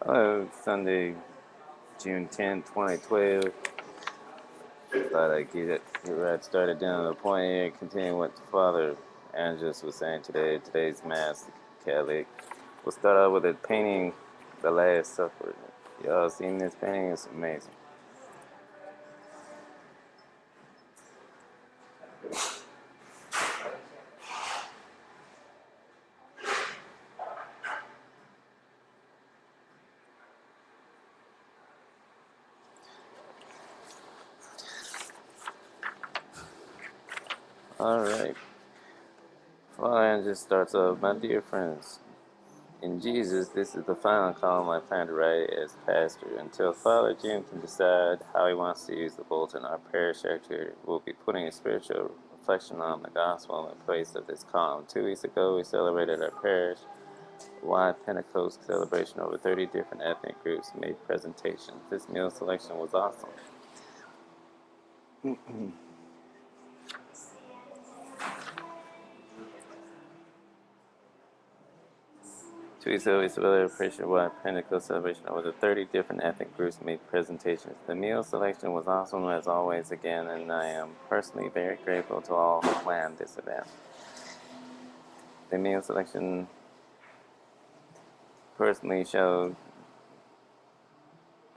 Sunday, June 10th, 2012. Thought I'd get right started down to the point here, continuing what Father Angelus was saying today. Today's Mass, Catholic. We'll start out with a painting, The Last Supper. Y'all seen this painting? It's amazing. Alright. Father Angelus starts off, my dear friends. In Jesus, this is the final column I plan to write as pastor. Until Father Jim can decide how he wants to use the bulletin, our parish secretary will be putting a spiritual reflection on the gospel in place of this column. 2 weeks ago, we celebrated our parish-wide Pentecost celebration. Over 30 different ethnic groups made presentations. This meal selection was awesome. 2 weeks ago, we celebrated a parish-wide Pentecost celebration. Over 30 different ethnic groups made presentations. The meal selection was awesome as always again, and I am personally very grateful to all who planned this event. The meal selection personally showed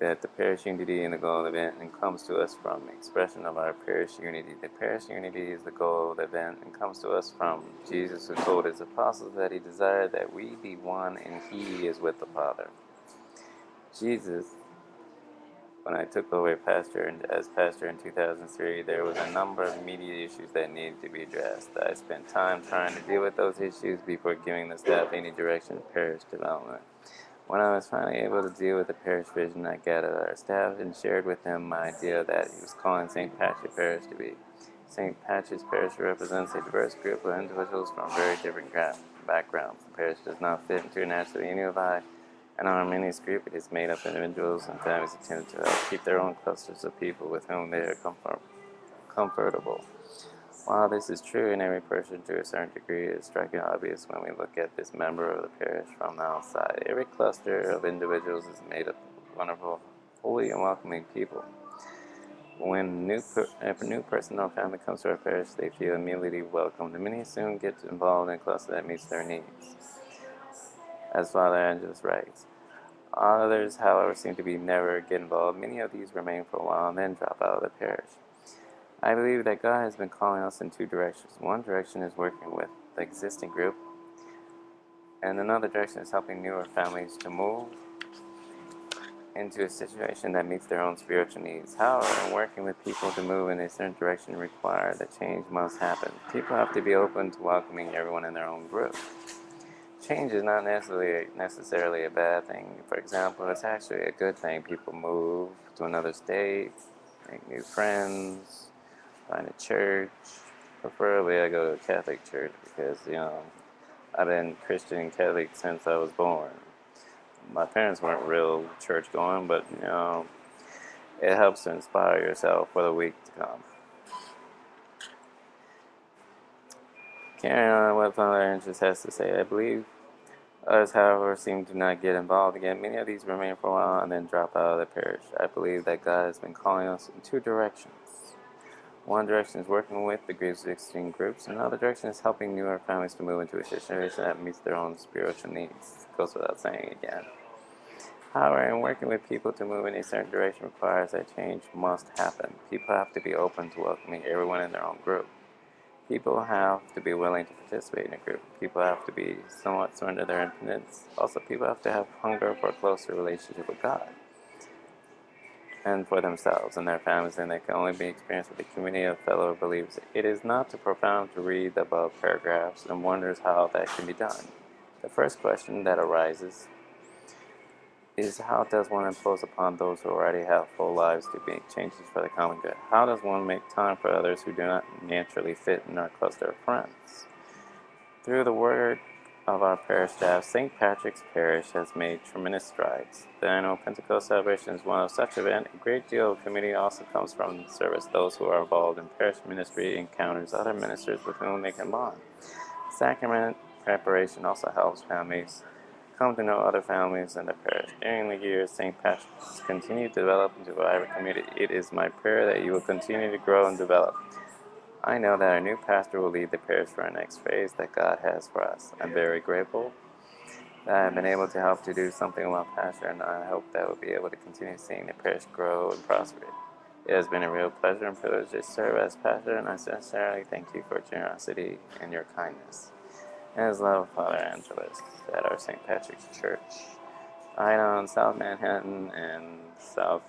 that the parish unity in the goal of the event and comes to us from expression of our parish unity. The parish unity is the goal of the event and comes to us from Jesus, who told his apostles that he desired that we be one and he is with the Father. Jesus, when I took over as pastor in 2003, there was a number of immediate issues that needed to be addressed. I spent time trying to deal with those issues before giving the staff any direction of parish development. When I was finally able to deal with the parish vision, I gathered our staff and shared with them my idea that he was calling St. Patrick's Parish to be. St. Patrick's Parish represents a diverse group of individuals from very different backgrounds. The parish does not fit into a naturally unified and harmonious group. It is made up of individuals and families intended to help keep their own clusters of people with whom they are comfortable. While this is true in every person to a certain degree, it is strikingly obvious when we look at this member of the parish from the outside. Every cluster of individuals is made up of wonderful, holy, and welcoming people. When if a new person or family comes to our parish, they feel immediately welcomed, and many soon get involved in a cluster that meets their needs. As Father Angelus writes, others, however, seem to be never get involved. Many of these remain for a while and then drop out of the parish. I believe that God has been calling us in two directions. One direction is working with the existing group, and another direction is helping newer families to move into a situation that meets their own spiritual needs. However, working with people to move in a certain direction requires that change must happen. People have to be open to welcoming everyone in their own group. Change is not necessarily a bad thing. For example, it's actually a good thing. People move to another state, make new friends, find a church. Preferably I go to a Catholic church because, I've been Christian Catholic since I was born. My parents weren't real church going, but, it helps to inspire yourself for the week to come. Carrying on what Father Angelus has to say, I believe others, however, seem to not get involved again. Many of these remain for a while and then drop out of the parish. I believe that God has been calling us in two directions. One direction is working with the existing groups, and another direction is helping newer families to move into a situation that meets their own spiritual needs. It goes without saying again. However, in working with people to move in a certain direction requires that change must happen. People have to be open to welcoming everyone in their own group. People have to be willing to participate in a group. People have to be somewhat surrender their independence. Also, people have to have hunger for a closer relationship with God and for themselves and their families, and they can only be experienced with a community of fellow believers. It is not too profound to read the above paragraphs and wonders how that can be done. The first question that arises is, how does one impose upon those who already have full lives to make changes for the common good? How does one make time for others who do not naturally fit in our cluster of friends? Through the word of our parish staff, St. Patrick's Parish has made tremendous strides. The annual Pentecost celebration is one of such event. A great deal of community also comes from the service. Those who are involved in parish ministry encounters other ministers with whom they can bond. Sacrament preparation also helps families come to know other families in the parish. During the years, St. Patrick's continued to develop into a vibrant community. It is my prayer that you will continue to grow and develop. I know that our new pastor will lead the parish for our next phase that God has for us. I'm very grateful that I have been able to help to do something about pastor, and I hope that we'll be able to continue seeing the parish grow and prosper. It has been a real pleasure and privilege to serve as pastor, and I sincerely thank you for your generosity and your kindness. And his love, Father Angelus, at our St. Patrick's Church, right on South Manhattan and South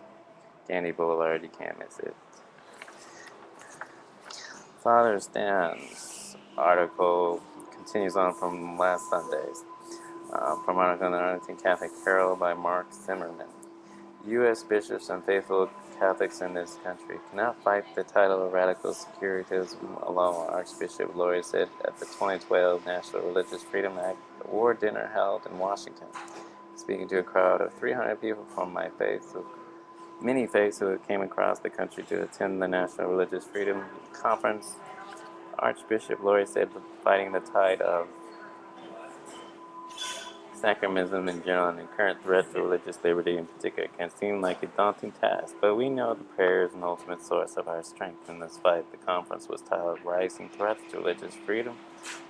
Gandy Boulevard. You can't miss it. Father Stan's article continues on from last Sunday's. From article in the Arlington Catholic Herald by Mark Zimmerman. U.S. bishops and faithful Catholics in this country cannot fight the title of radical securitarism alone, Archbishop Lori said at the 2012 National Religious Freedom Act award dinner held in Washington. Speaking to a crowd of 300 people from many faiths who came across the country to attend the National Religious Freedom Conference, Archbishop Lori said fighting the tide of sacramentism in general and the current threat to religious liberty in particular can seem like a daunting task, but we know the prayer is an ultimate source of our strength in this fight. The conference was titled Rising Threats to Religious Freedom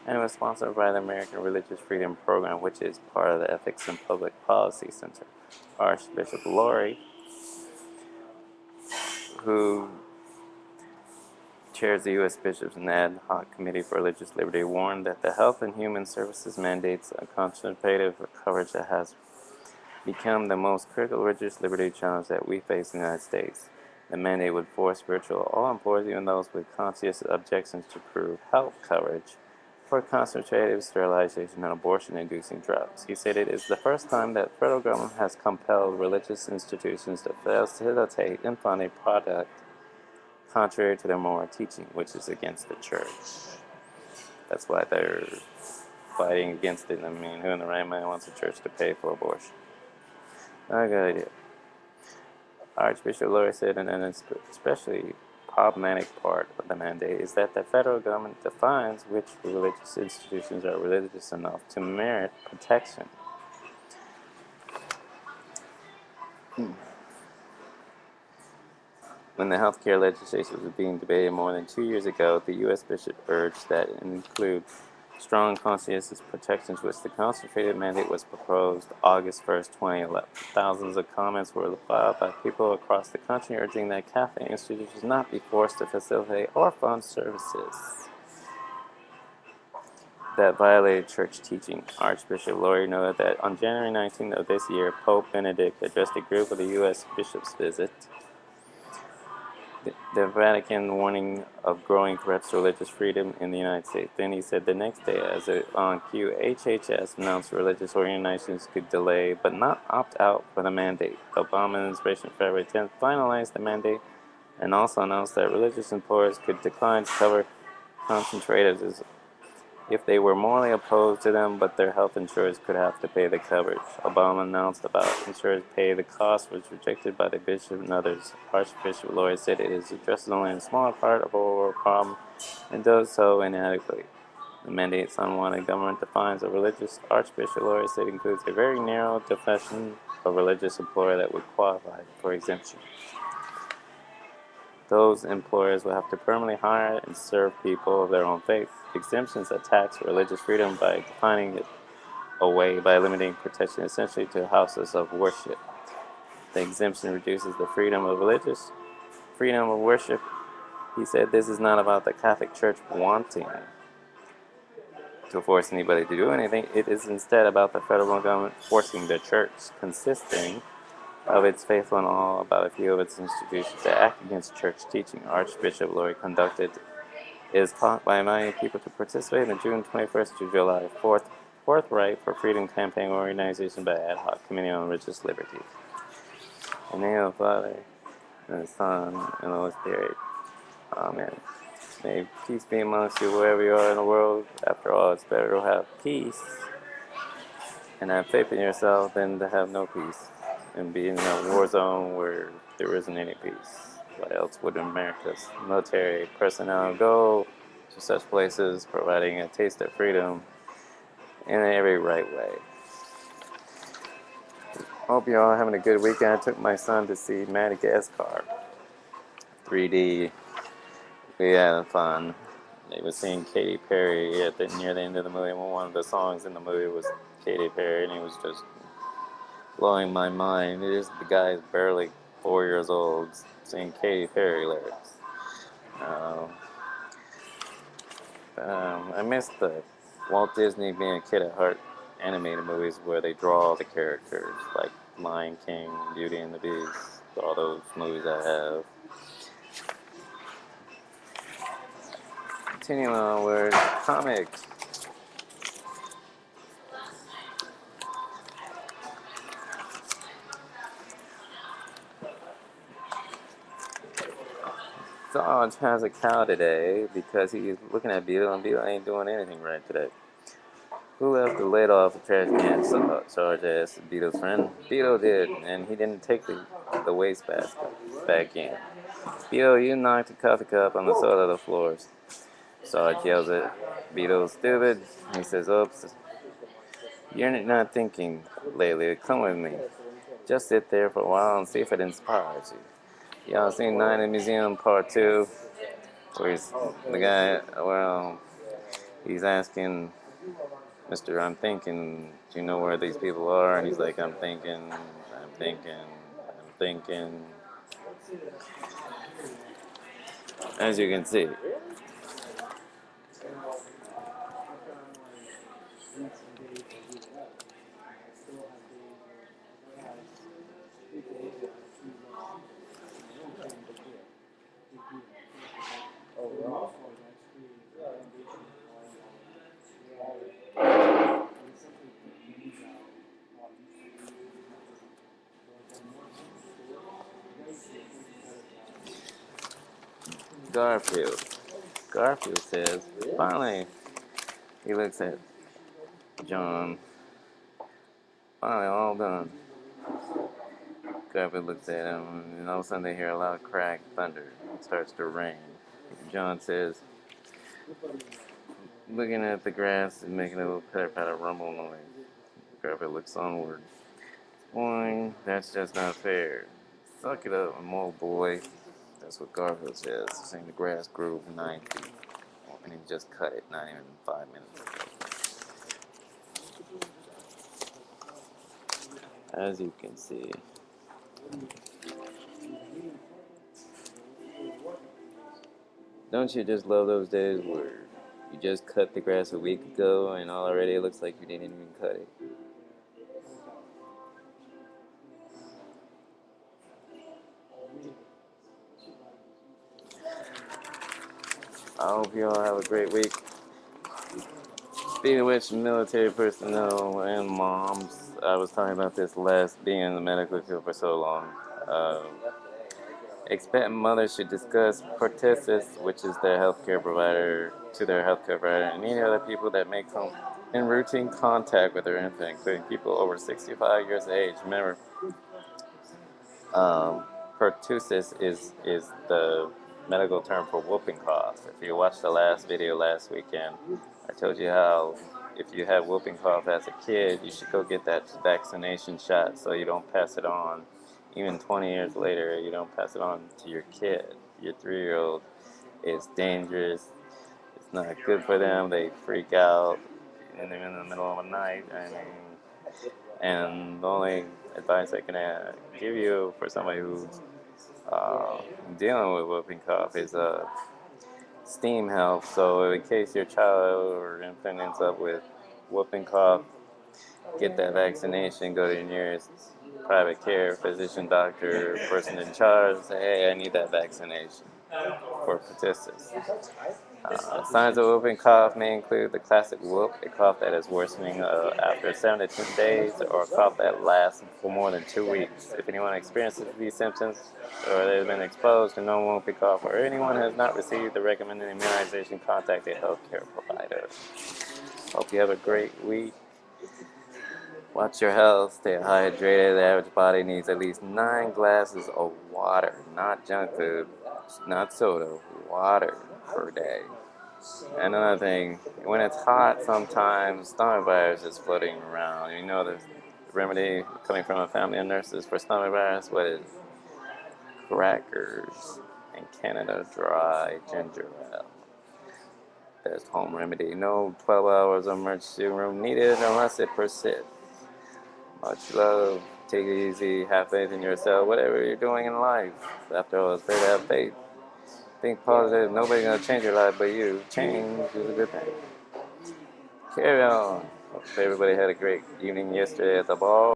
and was sponsored by the American Religious Freedom Program, which is part of the Ethics and Public Policy Center. Archbishop Lori, who chairs the U.S. Bishops and Ad Hoc Committee for Religious Liberty, warned that the Health and Human Services mandates a contemplative coverage that has become the most critical religious liberty challenge that we face in the United States. The mandate would force virtually all employers, even those with conscientious objections, to prove health coverage for concentrative sterilization and abortion-inducing drugs. He said it is the first time that the federal government has compelled religious institutions to facilitate and fund a product contrary to their moral teaching, which is against the church. That's why they're fighting against it. I mean, who in the right mind wants the church to pay for abortion? Not a good idea. Archbishop Lori said, and an especially problematic part of the mandate is that the federal government defines which religious institutions are religious enough to merit protection. When the healthcare legislation was being debated more than 2 years ago, the U.S. Bishop urged that it include strong conscientious protections, which the concentrated mandate was proposed August 1st, 2011. Thousands of comments were filed by people across the country urging that Catholic institutions not be forced to facilitate or fund services that violated church teaching. Archbishop Lori noted that on January 19th of this year, Pope Benedict addressed a group of the U.S. bishops' visit. The Vatican warning of growing threats to religious freedom in the United States. Then he said the next day, as on cue, HHS announced religious organizations could delay but not opt out for the mandate. The Obama administration February 10th finalized the mandate and also announced that religious employers could decline to cover concentrators if they were morally opposed to them, but their health insurers could have to pay the coverage. Obama announced about insurers pay the cost was rejected by the bishop and others. Archbishop Lori said it is addresses only a small part of the overall problem and does so inadequately. The mandate's unwanted government defines a religious. Archbishop Lori said includes a very narrow definition of religious employer that would qualify for exemption. Those employers will have to permanently hire and serve people of their own faith. Exemptions attacks religious freedom by defining it away by limiting protection essentially to houses of worship. The exemption reduces the freedom of worship. He said this is not about the Catholic Church wanting to force anybody to do anything. It is instead about the federal government forcing the church, consisting of its faithful and all about a few of its institutions, to act against church teaching. Archbishop Lori conducted is taught by many people to participate in the June 21st to July 4th Forthright for Freedom campaign organization by Ad Hoc Committee on Religious Liberty. In the name of the Father, and the Son, and the Holy Spirit. Amen. May peace be amongst you wherever you are in the world. After all, it's better to have peace and have faith in yourself than to have no peace and be in a war zone where there isn't any peace. What else would America's military personnel go to such places, providing a taste of freedom in every right way? Hope you're all having a good weekend. I took my son to see Madagascar 3D. We had fun. They were seeing Katy Perry near the end of the movie. One of the songs in the movie was Katy Perry, and he was just blowing my mind. The guy is barely 4 years old singing Katy Perry lyrics. Uh, I miss the Walt Disney being a kid at heart animated movies where they draw the characters, like Lion King, Beauty and the Beast, all those movies I have. Continuing on with comics. Dodge has a cow today because he's looking at Beetle, and Beetle ain't doing anything right today. Who left the lid off the trash can? Sarge asked Beetle's friend. Beetle did, and he didn't take the wastebasket back in. Beetle, you knocked the coffee cup on the side of the floors. Sarge yells at Beetle, stupid. He says, oops, you're not thinking lately. Come with me. Just sit there for a while and see if it inspires you. Y'all seen Night in the Museum Part 2? Where the guy, he's asking Mr. I'm thinking, do you know where these people are? And he's like, I'm thinking. As you can see. Garfield says, finally, he looks at John. Finally, all done. Garfield looks at him, and all of a sudden they hear a loud crack, thunder. It starts to rain. John says, looking at the grass and making a little pitter-patter rumble noise. Garfield looks onward. Boing, that's just not fair. Suck it up, old boy. That's what Garfield says. Saying the grass grew 9 feet. And he just cut it, not even 5 minutes ago. As you can see. Don't you just love those days where you just cut the grass a week ago and already it looks like you didn't even cut it? I hope you all have a great week. Speaking of which, military personnel and moms, I was talking about this being in the medical field for so long. Expectant mothers should discuss pertussis, which is their healthcare provider, to their healthcare provider, and any other people that may come in routine contact with their infant, including people over 65 years of age. Remember, pertussis is the medical term for whooping cough. If you watched the last video last weekend, I told you how if you have whooping cough as a kid, you should go get that vaccination shot so you don't pass it on. Even 20 years later, you don't pass it on to your kid. Your 3-year-old is dangerous. It's not good for them. They freak out in the middle of the night. And the only advice I can give you for somebody who's dealing with whooping cough is steam helps. So in case your child or infant ends up with whooping cough, get that vaccination, go to your nearest private care physician, doctor, person in charge, say, hey, I need that vaccination for pertussis. Signs of whooping cough may include the classic whoop, a cough that is worsening after 7 to 10 days, or a cough that lasts for more than 2 weeks. If anyone experiences these symptoms, or they've been exposed to known whooping cough, or anyone has not received the recommended immunization, contact a healthcare provider. Hope you have a great week. Watch your health, stay hydrated. The average body needs at least 9 glasses of water, not junk food, not soda, water per day. Another thing, when it's hot, sometimes stomach virus is floating around. You know, the remedy coming from a family of nurses for stomach virus? What is crackers in Canada dry ginger ale? Best home remedy. No 12 hours of emergency room needed unless it persists. Much love. Take it easy. Have faith in yourself. Whatever you're doing in life. After all, it's better to have faith. Think positive. Nobody's going to change your life but you. Change is a good thing. Carry on. Hope everybody had a great evening yesterday at the ball.